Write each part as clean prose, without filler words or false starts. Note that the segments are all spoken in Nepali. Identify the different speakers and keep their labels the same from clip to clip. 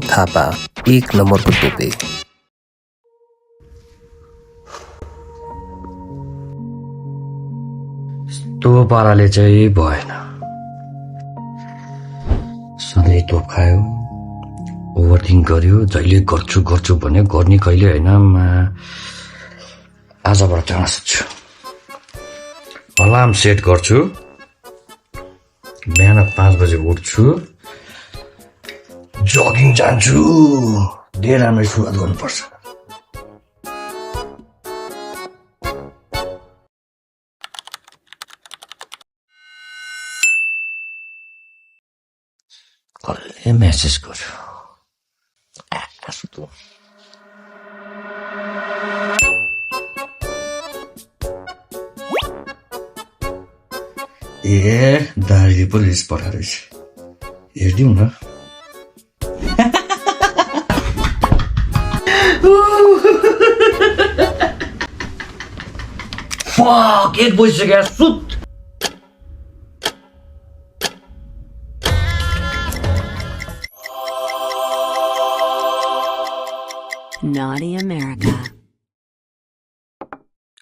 Speaker 1: थापा 1 नम्बरको टोपे।
Speaker 2: त्यो पाराले चाहिँ भएन। सधैँ तोप खायो, ओभरथिङ्क गर्यो, जहिले गर्छु गर्छु भने गर्ने कहिले होइन। आजबाट चाँडो सुत्छु, अलार्म सेट गर्छु, बिहान 5 बजे उठ्छु, जगिङ जान्छु, धेरै राम्रै सुरुवात गर्नुपर्छ। कसले मेसेज गर्यो? दारीले पो रिस पठाएर हेरिदिउँ न। फक, 1 बजिसक्यो, सुत।
Speaker 3: Naughty America.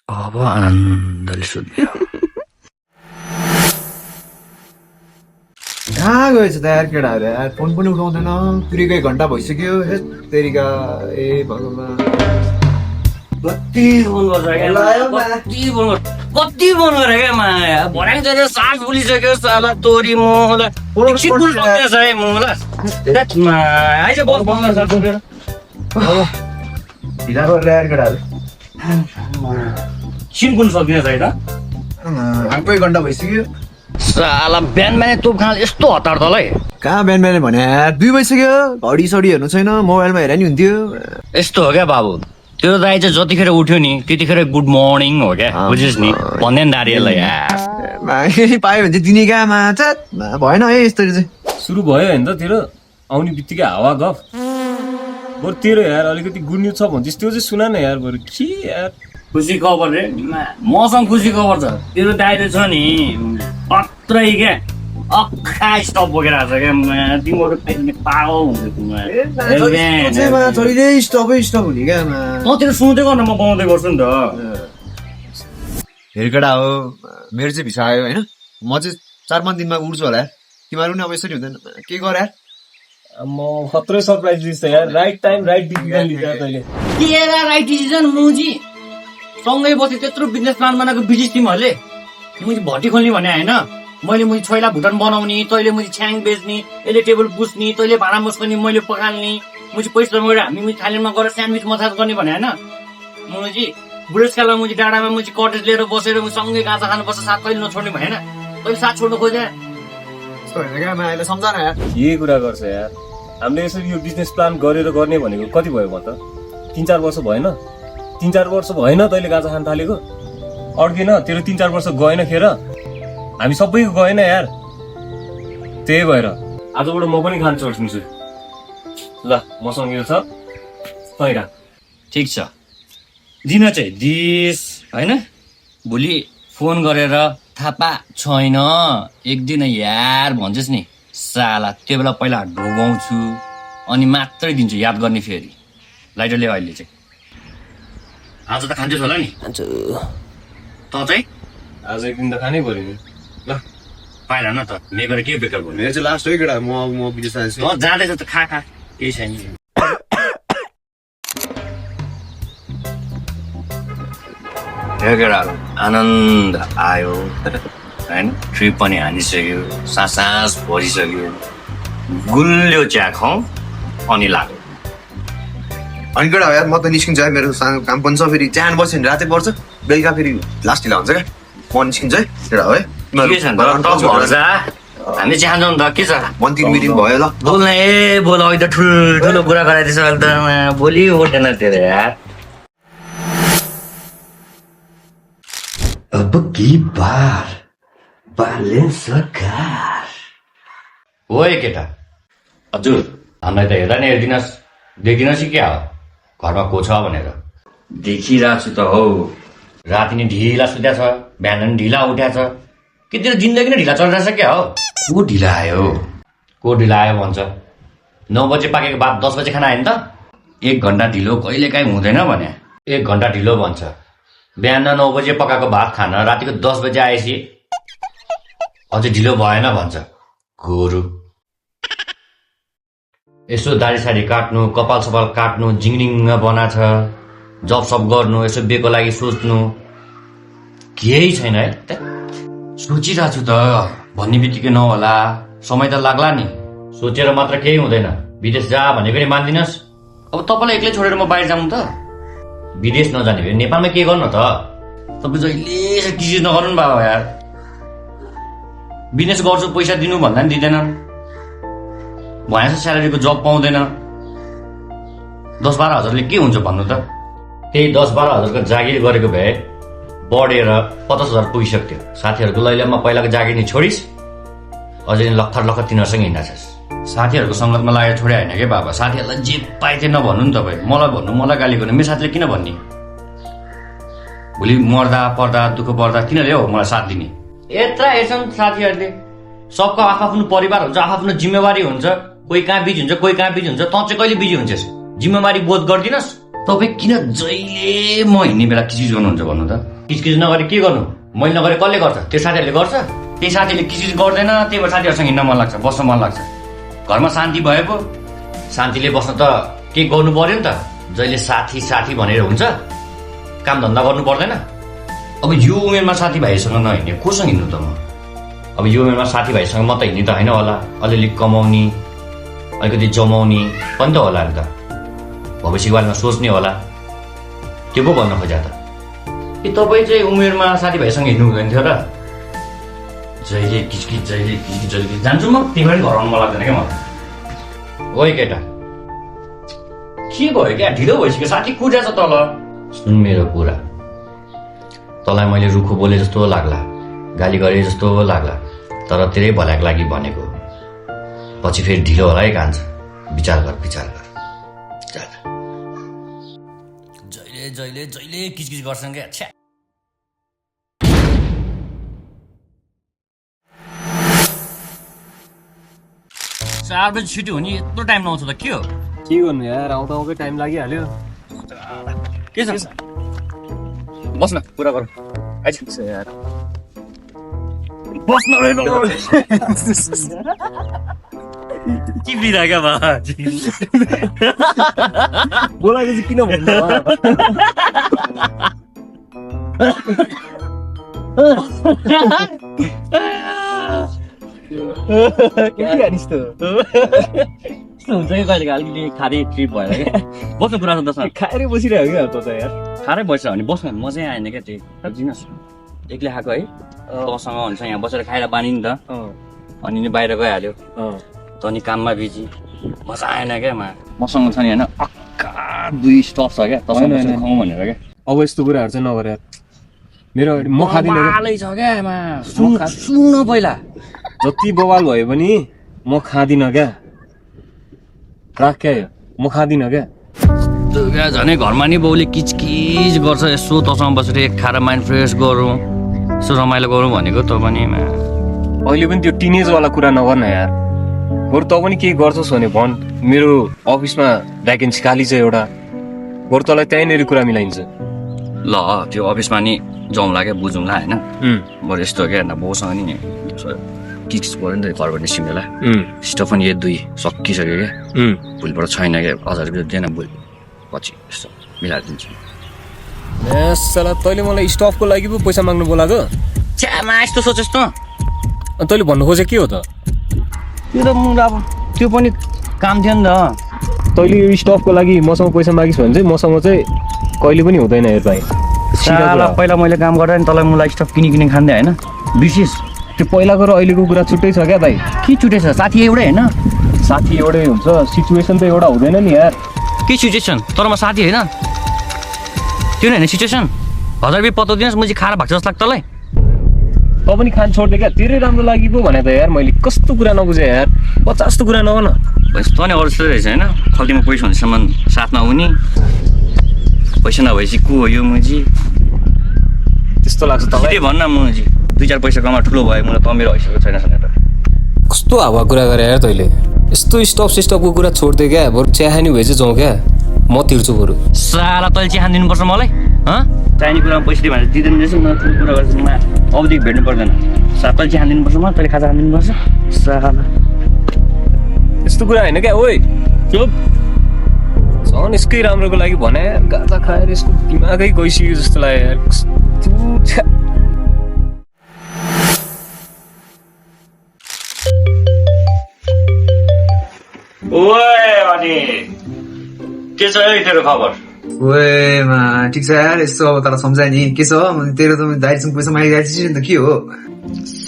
Speaker 2: अब आनन्दले सुत्ने।
Speaker 4: कहाँ गएछ त यार केटाहरू यार, फोन पनि उठाउँदैन, पुरै घन्टा भइसक्यो। तेरिका ए भगवान्,
Speaker 2: कति फोन गर्छ क्या माया, भनेको साग फुलिसक्यो साला तोरी मोला
Speaker 4: ढिला गरेर यार केटाहरू,
Speaker 2: सिन्कुन सक्दिन छैन।
Speaker 4: 1 घन्टा भइसक्यो।
Speaker 2: साला बिहान बिहानै तोप खाना यस्तो हतार तलै।
Speaker 4: कहाँ बिहान बिहान भने यार, 2 बजिसक्यो, घडी सडी हेर्नु छैन, मोबाइलमा हेरे नि हुन्थ्यो।
Speaker 2: यस्तो हो क्या बाबु, त्यो दाइ चाहिँ जतिखेर उठ्यो नि त्यतिखेर गुड मर्निङ हो क्या, बुझिस् नि, भन्दैन नारीहरूलाई यार।
Speaker 4: पायो भने चाहिँ दिने क्या माछा भएन है यस्तो चाहिँ।
Speaker 5: सुरु भयो होइन त तेरो आउने बित्तिकै हावा गफ। बरु तेरो यार अलिकति गुड न्युज छ भन्छस्, त्यो चाहिँ सुना न यार। बरु के यार
Speaker 2: खुसी खबर रे, मसँग खुसी खबर छ। तेरो दाइले छ नि पत्रै क्या अख्खा स्टप बोकेर आएको छ क्या, तिम्रो पागल हुन्छ
Speaker 4: जहिले स्टप हुने क्या।
Speaker 2: तेरो सुन्दै गर्न म पाउँदै गर्छु नि त।
Speaker 4: हेरकेटा हो, मेरो चाहिँ भिसा आयो होइन, म चाहिँ 4-5 दिनमा उड्छु होला। तिमीहरू पनि अब यसरी हुँदैन, के गर यार।
Speaker 5: म खत्रै सरप्राइज दिन्छ यार। राइट टाइम राइट डिसिजन लिन्छ तैँले।
Speaker 2: के राइट डिसिजन? मुजी सँगै बसेर त्यत्रो बिजनेस प्लान बनाएको बिजिस तिमीहरूले। मुजी भट्टी खोल्ने भने होइन, मैले मुजी छोइला भुटान बनाउने, तैँले मुजी छ्याङ बेच्ने, यसले टेबल पुस्ने, तैँले भाँडा मुस्कने, मैले पकाल्ने, मुजी पैसा गएर हामी मुजी थालीमा गएर स्यान्डविच मसाज गर्ने भने होइन। मुजी बुढेसकालमा मुजी डाँडामा मुजी कटेज लिएर बसेर सँगै गाँजा खानुपर्छ, साथ कहिले नछोड्ने भएन। तैँले साथ छोड्नु खोजे
Speaker 4: सम्झना यार।
Speaker 5: के कुरा गर्छ यार, हामीले यसरी यो बिजनेस प्लान गरेर गर्ने भनेको कति भयो भन त? 3-4 वर्ष भएन? 3-4 वर्ष भएन तैँले गाँजा खान थालेको? अड्केन तेरो 3-4 वर्ष गएन खेर, हामी सबैको गएन यार। त्यही भएर आजबाट म पनि खान छोड्छु। ल मसँग यो छ, तै राख।
Speaker 2: ठिक छ, दिन चाहिँ दिस होइन। भोलि फोन गरेर थापा छैन, एक दिन यार भन्छस् नि साला, त्यो बेला पहिला ढोगाउँछु अनि मात्रै दिन्छु, याद गर्ने फेरि। लाइटर ल्याऊ अहिले चाहिँ। आज त खान्छस् होला नि?
Speaker 1: खान्छु।
Speaker 2: त चाहिँ
Speaker 5: आज एक दिन त खानै पर्यो नि। ल
Speaker 2: पाइला न त, मेरो के बेकार भयो?
Speaker 4: मेरो चाहिँ लास्ट हो केटा, म बिदेश आएछु।
Speaker 2: जाँदैछ त खा केही छैन। केटाहरू आनन्द आयो होइन, ट्रिप पनि हानिसक्यो, सास भरिसक्यो, गुलियो चिया खाउँ अनि लाग्यो।
Speaker 4: अनि केटा यार म त निस्किन्छ है, मेरो सानो काम पनि छ। फेरि च्यान बस्यो भने रातै पर्छ, बेलुका फेरि लास्ट ढिला हुन्छ क्या। म निस्किन्छ है केटा है।
Speaker 2: के छ हामी चाहिँ खान्छौँ त, के छ?
Speaker 4: मन्त्री मिटिङ भयो ल।
Speaker 2: बोल्न बोल, अहिले त ठुल्ठुलो कुरा गराइदिएछ अहिले त, भोलि उठेन तेरो यार। अब की बार बालेन सरकार। ओए केटा, हजुर हामीलाई त हेर्दा नि हेरिदिनुहोस्, देखिदिनुहोस् कि क्या हो घरमा को छ भनेर? देखिरहेको छु त हौ, राति नि ढिला सुत्या छ, बिहान नि ढिला उठ्या छ, कि तेरो जिन्दगी नै ढिला चलिरहेछ क्या हो? को ढिला आयो भन्छ? 9 बजे पाकेको भात 10 बजे खाना आयो नि त 1 घन्टा ढिलो कहिलेकाहीँ हुँदैन भने 1 घन्टा ढिलो भन्छ बिहान 9 बजे पकाएको भात खान रातिको 10 बजे आएपछि अझै ढिलो भएन भन्छ गोरु यसो दाढी साडी काट्नु कपाल सपाल काट्नु जिङरिङ बना छ जब सब गर्नु यसो बेको लागि सोच्नु केही छैन है सोचिरहेको छु त भन्ने बित्तिकै नहोला समय त लाग्ला नि सोचेर मात्र केही हुँदैन विदेश जा भनेको नि मान्दिनस् अब तपाईँलाई एक्लै छोडेर म बाहिर जाऊँ त विदेश नजाने भए नेपालमा के गर्नु त तपाईँ जहिले किसिज नगर्नु नि बाबा यार बिजनेस गर्छु पैसा दिनु भन्दा नि दिँदैनन् भनेको स्यालेरीको जब पाउँदैन 10-12 हजारले के हुन्छ भन्नु त त्यही 10-12 हजारको जागिर गरेको भए बढेर 50 हजार पुगिसक्थ्यो साथीहरूको लैलामा पहिलाको जागिर नि छोडिस् अझै लखर तिनीहरूसँग हिँड्छस् साथीहरूको सङ्गतमा लागेर छोडे होइन के बाबा साथीहरूलाई जे पाए त्यही नभन्नु नि तपाईँ मलाई भन्नु मलाई गाली गर्नु मेरो साथीले किन भन्ने भोलि मर्दा पर्दा दुःख पर्दा किनले हो मलाई साथ दिने यत्रा हेर्छन् साथीहरूले सबको आफ्नो परिवार हुन्छ आफ्नो जिम्मेवारी हुन्छ कोही कहाँ बिजी हुन्छ कोही कहाँ बिजी हुन्छ तँ चाहिँ कहिले बिजी हुन्छस् जिम्मेवारी बोध गरिदिनुहोस् तपाईँ किन जहिले म हिँड्ने बेला किचिज गर्नुहुन्छ भन्नु त किचकिच नगरे के गर्नु मैले नगरे कसले गर्छ त्यो साथीहरूले गर्छ त्यही साथीले किचिज गर्दैन त्यही भएर साथीहरूसँग हिँड्न मन लाग्छ बस्न मन लाग्छ घरमा शान्ति भए पो शान्तिले बस्न त के गर्नु पर्यो नि त जहिले साथी साथी भनेर हुन्छ काम धन्दा गर्नु पर्दैन अब यो उमेरमा साथीभाइसँग नहिँड्ने कोसँग हिँड्नु त म अब यो उमेरमा साथीभाइसँग मात्रै हिँड्ने त होइन होला अलिअलि कमाउने अलिकति जमाउने पनि त होला नि त भविष्यको बारेमा सोच्ने होला त्यो पो भन्न खोज्या त कि तपाईँ चाहिँ उमेरमा साथीभाइसँग हिँड्नु हुँदैन थियो र जहिले किचकिच जहिले जान्छु म त्यही भएर घर आउनु मन लाग्दैन क्या मलाई ओइ केटा के भयो क्या ढिलो भइसक्यो साथी कुदेछ तल सुन मेरो कुरा तँलाई मैले रुखो बोले जस्तो लाग्ला गाली गरे जस्तो लाग्ला तर तेरै भलाइको लागि भनेको पछि फेरि ढिलो होला है कान्छ विचार गर जहिले किचकिच गर्छन् क्या छ्या 4 बजी छुट्टी हुने यत्रो टाइम नआउँछ त के हो
Speaker 5: के गर्नु यार आउँदा आउँदै टाइम लागिहाल्यो
Speaker 2: के छ बस्न कुरा गर आइज
Speaker 5: यार
Speaker 2: बस्न रे के बिरा क्या बा
Speaker 5: बोलाएको चाहिँ किन भन्नु के गाडिस् त
Speaker 2: हुन्छ कि कहिले अलिकति खाँदै ट्रिप भएर क्या बस्नु कुरा छ दसमा
Speaker 5: खाएरै बसिरहेको क्या त यार
Speaker 2: खारै बस्छ भने बस्नु मजै आएन क्या त्यो दिनुहोस् एक्लै खाएको है तँसँग हुन्छ यहाँ बसेर खाएर बानी नि त अनि नि बाहिर गइहाल्यो त नि काममा बिजी मजा आएन क्या मसँग छ नि होइन अक्का 2 स्टप छ क्या तँसँग खाउँ भनेर क्या
Speaker 5: अब यस्तो कुराहरू चाहिँ नगर यार मेरो म खाँदिनँ
Speaker 2: छ क्या सुन पहिला
Speaker 5: जति बवाल भयो पनि म खाँदिनँ क्या राख क्या यो म खाँदिनँ क्या
Speaker 2: क्या झनै घरमा नि बाउले किचकिच गर्छ यसो तसँग बसेर एक खाएर माइन्ड फ्रेस गरौँ यसो रमाइलो गरौँ भनेको त पनि
Speaker 5: अहिले पनि त्यो टिनेजवाला कुरा नगर्न यार बरु त पनि केही गर्छस् भने भन् मेरो अफिसमा भ्याकेन्सी खाली छ एउटा बरु तँलाई त्यहीँनिर कुरा मिलाइन्छ
Speaker 2: ल त्यो अफिसमा नि जाउँला क्या बुझौँला होइन बरु यस्तो क्या बाउसँग नि किक्स पऱ्यो नि त घरबाट निस्किनु बेला स्टफ पनि 1-2 सकिसक्यो क्या भोलिबाट छैन क्या 1000 रुपियाँ दिएन भोलि पछि यस्तो मिलाएर दिन्छु
Speaker 5: साला तैँले मलाई स्टफको लागि पो पैसा माग्नु बोलाएको
Speaker 2: च्यामा यस्तो सोचेस् त
Speaker 5: अनि तैँले भन्नु खोजे के हो त
Speaker 2: त्यो त अब त्यो पनि काम थियो नि त
Speaker 5: तैँले यो स्टफको लागि मसँग पैसा मागिस् भने चाहिँ मसँग चाहिँ कहिले पनि हुँदैन हेर भाइ
Speaker 2: पहिला मैले काम गर्दा नि तँलाई मलाई स्टफ किनी खाँदै होइन विशेष
Speaker 5: त्यो पहिलाको र अहिलेको कुरा छुट्टै छ क्या भाइ
Speaker 2: के छुट्टै छ साथी एउटै होइन
Speaker 5: साथी एउटै हुन्छ सिचुएसन त एउटा हुँदैन नि यार
Speaker 2: के सिचुएसन तर म साथी होइन त्यो नै होइन सिचुएसन 1000 रुपियाँ पत्तो दिनुहोस् म चाहिँ खाएर भएको जस्तो लाग्छ तँलाई
Speaker 5: त पनि खान छोड्दै क्या तेरै राम्रो लागि पो भने त यार मैले कस्तो कुरा नबुझेँ यार 50 कुरा नगर्न
Speaker 2: त नि अरू जस्तो रहेछ होइन खल्तीमा पैसा हुनेसम्म साथ नहुने पैसा नभएपछि को हो यो मुजी
Speaker 5: त्यस्तो लाग्छ
Speaker 2: के भन्न मुजी 2-4 पैसा कमा ठुलो भयो मलाई त मेरो हैसियतको छैन त
Speaker 5: कस्तो हावा कुरा गरे यार तैँले
Speaker 1: यस्तो स्टपको कुरा छोड्दै क्या बरु चिया खाने भए चाहिँ जाउँ क्या म तिर्छु बरु
Speaker 2: साला तैँले चिया खान दिनुपर्छ मलाई चाहिने कुरामा पैसा दियो भने दिँदैन रहेछ न ठुलो कुरा गर्छ म अबदेखि भेट्नु पर्दैन साला तैँले चिया खान दिनुपर्छ मलाई तैँले खाजा खान दिनुपर्छ साला
Speaker 5: यस्तो कुरा होइन क्या ओइ
Speaker 2: चुप
Speaker 5: झन् यसकै राम्रोको लागि भने गाजा खाएर यसको दिमागै गइसक्यो जस्तो लाग्यो यार कस्तो छ्या।
Speaker 2: ओए अनि के छ है तेरो खबर
Speaker 6: ओएमा ठिक छ यार यस्तो अब तँलाई सम्झाए नि के छ तेरो त दाइसँग पैसा मागिरहेको नि त के हो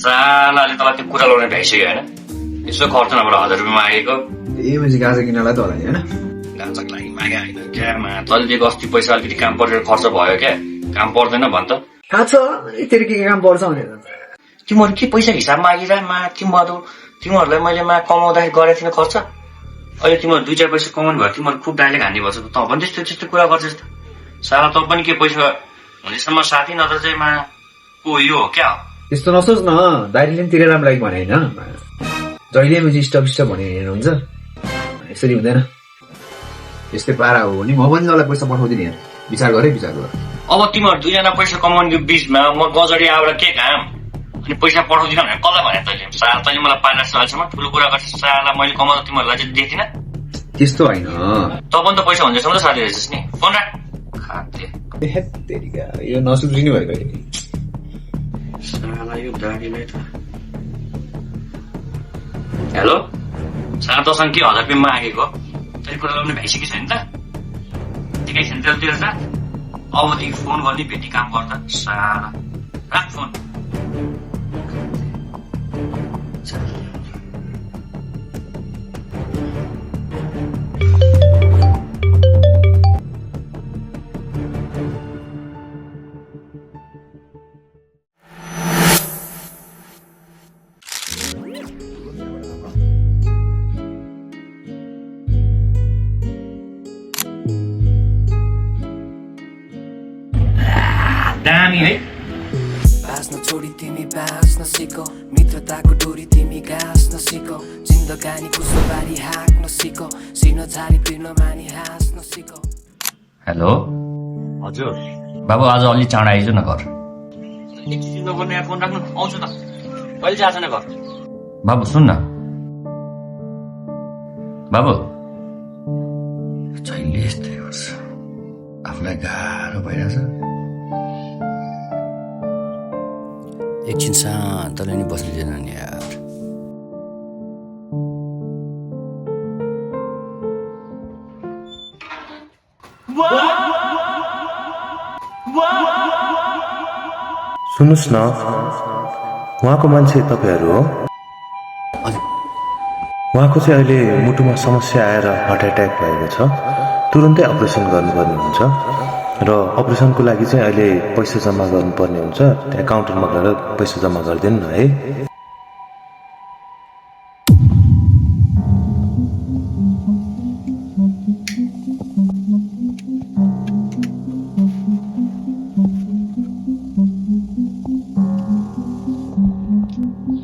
Speaker 2: सालाले तँलाई त्यो कुरा लगाउने भ्याइसक्यो होइन यसो खर्च नभएर 1000 रुपियाँ मागेको
Speaker 6: ए मान्छे गाजा किन्नलाई त होला नि होइन
Speaker 2: गाजाको लागि मागे होइन क्यामा तैँले दिएको अस्ति पैसा अलिकति काम परेर खर्च भयो क्या काम पर्दैन भन् त
Speaker 6: थाहा छ तेरो के काम पर्छ भनेर
Speaker 2: तिमीहरू के पैसा हिसाब मागिरह तिमीहरूलाई मैले कमाउँदाखेरि गरेको थिइनँ खर्च अहिले तिमीहरू 2-4 पैसा कमाउनु भयो तिमीहरू खुब डाइलेक्ट हान्ने भएछ त पनि त्यस्तो कुरा गर्छस् त साला त पनि के पैसा हुनेसम्म साथी नत्र चाहिँ को यो हो क्या
Speaker 6: त्यस्तो नसोच न दाइले पनि तिरै राम्रो लागि भने होइन जहिले मान्छे स्टप भने हेर्नुहुन्छ यसरी हुँदैन यस्तै पारा हो भने म पनि तँलाई पैसा पठाउँदिनँ यार विचार गर
Speaker 2: अब तिमीहरू 2 जना पैसा कमाउनेको बिचमा म गजडी आएर के काम अनि पैसा पठाउँदिन भने कसलाई भने तैँले साला तैँले मलाई पाल्न सालसम्म ठुलो कुरा गर्छ साला मैले कमाउँदा तिमीहरूलाई चाहिँ देख्दिन
Speaker 6: त्यस्तो होइन
Speaker 2: त पनि त पैसा हुँदैसम्म त साथी रहेछस् नि फोन राख खाते
Speaker 6: यो नसुध्रिने भयो कहिले
Speaker 2: साला यो गाडीलाई त हेलो साला तसँग के 1000 रुपियाँ मागेको तैँले कुरा लगाउने भइसक्यो छैन त ठिकै छैन त्यसतिर जा अबदेखि फोन गर्ने भेटी काम गर्दा साला राख फोन दामी है
Speaker 7: बाँच्न छोडी तिमी बाँच्न सिकौ मित्रताको डोरी तिमी गाँच्न सिकौ जिन्दगानीको सवारी हाँक्न सिकौ सिनो झारी पिर्न मानी हाँस्न सिकौ
Speaker 2: हेलो हजुर बाबु आज अलि चाँडो आइज न घर एकछिन नगर्ने फोन राख्नु आउँछु त कहिले चाहिँ आज न घर बाबु सुन न बाबु जहिले यस्तै गर्छ आफूलाई गाह्रो भइरहेछ एकछिन शान्तले नि बस्लिँदैन नि यार
Speaker 8: सुन्नुहोस् न उहाँको मान्छे तपाईँहरू हो उहाँको चाहिँ अहिले मुटुमा समस्या आएर हार्ट एट्याक भएको छ तुरुन्तै अपरेसन गर्नुपर्ने हुन्छ र अपरेसनको लागि चाहिँ अहिले पैसा जम्मा गर्नुपर्ने हुन्छ त्यहाँ काउन्टरमा गएर पैसा जम्मा गरिदिनु न है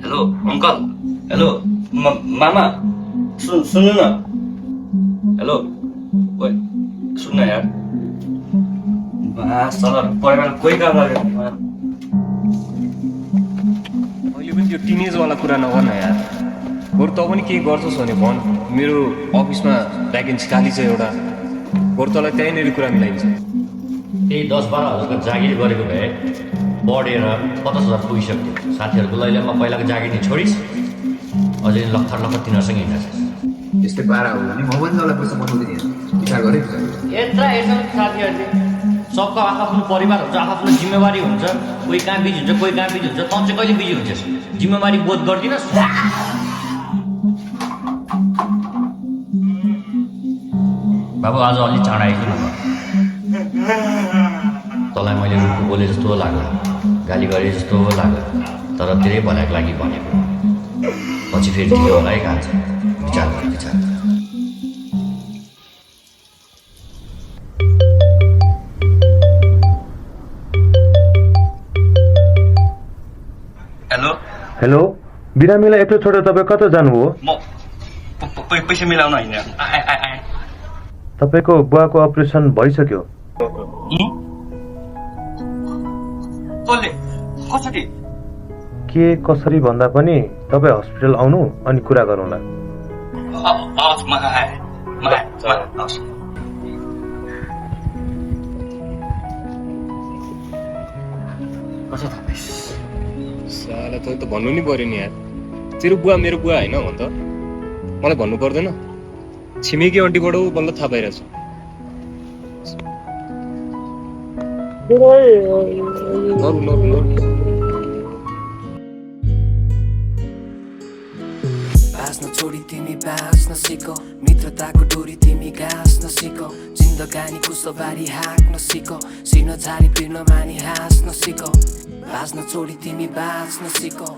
Speaker 2: हेलो अंकल हेलो मामा सुन्नु न हेलो ओए सुन्न यार परिवार कोही काम गरेको
Speaker 5: अहिले पनि त्यो टिनेजवाला कुरा नगर्न यार बरु त पनि केही गर्छस् भने भन् मेरो अफिसमा भ्याकेन्सी खाली छ एउटा बरु तँलाई त्यहीँनिर कुरा मिलाइन्छ
Speaker 2: त्यही 10-12 हजारको जागिर गरेको भए बढेर 50,000 पुगिसक्यो साथीहरूको लैलामा पहिलाको जागिर नि छोडिस् अझै लखर तिनीहरूसँग हिँड्छ
Speaker 6: यस्तै पारा हो भने म पनि तँलाई पैसा पठाउँदिनँ विचार गरे
Speaker 2: यत्रा हेर्छन् साथीहरूले सबको आफ्नो परिवार हुन्छ आफ्नो जिम्मेवारी हुन्छ कोही कहाँ बिजी हुन्छ कोही कहाँ बिजी हुन्छ तँ चाहिँ कहिले बिजी हुन्छस् जिम्मेवारी बोध गर्दिनस् बाबु आज अलि चाँडो आइज न तँलाई मैले रुखको बोले जस्तो लाग्यो गाली गरे जस्तो लाग्यो तर धेरै भलाइको लागि भनेको पछि फेरि ठिकै होला है खान्छ विचार
Speaker 8: हेलो बिरामीलाई एक्लो छोडेर तपाईँ कता जानुभयो
Speaker 2: पैसा मिलाउन होइन
Speaker 8: तपाईँको बुवाको अपरेसन भइसक्यो
Speaker 2: कसरी
Speaker 8: के कसरी भन्दा पनि तपाईँ हस्पिटल आउनु अनि कुरा गरौँला
Speaker 5: साला तँ त भन्नु नि पर्यो नि यार तेरो बुवा मेरो बुवा होइन भन त मलाई भन्नु पर्दैन छिमेकी आन्टीबाट बल्ल थाहा पाइरहेछ
Speaker 7: बाँच्न छोडी तिमी बाँच्न सिको मित्रताको डोरी तिमी गाँच्न सिको जिन्दगानीको सवारी हाँक्न सिको सिनो झारी पिर्न मानी हाँस्न सिको बाँच्न छोडी तिमी बाँच्न सिको